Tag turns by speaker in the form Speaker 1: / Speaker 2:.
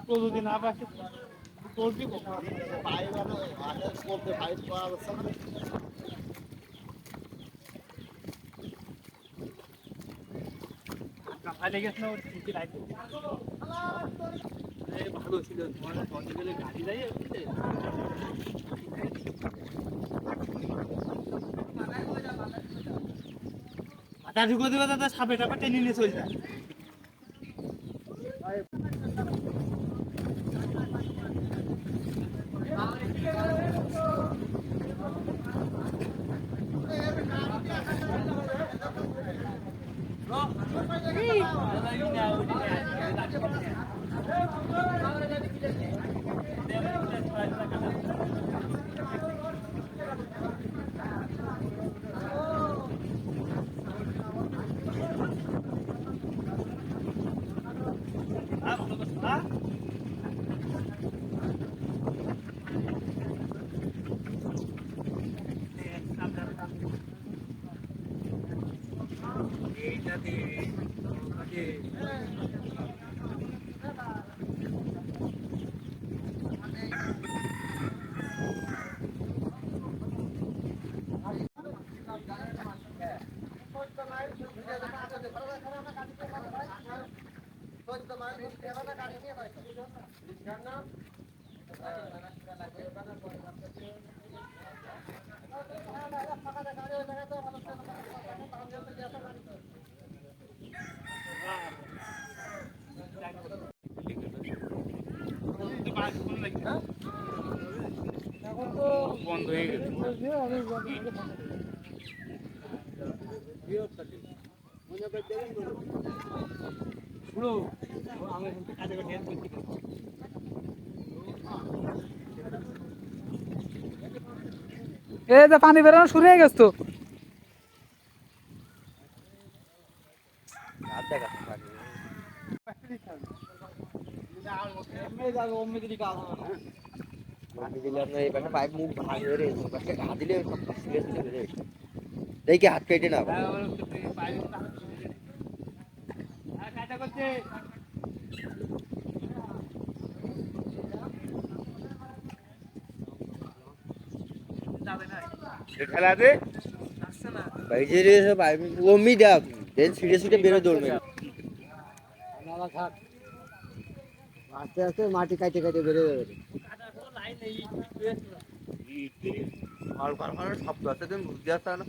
Speaker 1: প্রতিদিন আবাসে চলবি ভালো ছিল তোমার গেলে গাড়ি যাই মাথা ঢুকে দেবে দাদা সাপে টাপে টেনে নিয়ে চলে যায় বন্ধ হয়ে গেছে পানি বেরোনো শুরু হয়ে গেছে তো
Speaker 2: দেখি হাত কেটে না খেলা দে ওমি দেখ ছিটে ছিটে বেরো দৌড়বে আস্তে আস্তে মাটি কাটে কাটে বেরো যাবে শব্দ আছে তুমি বুঝতে আসতে না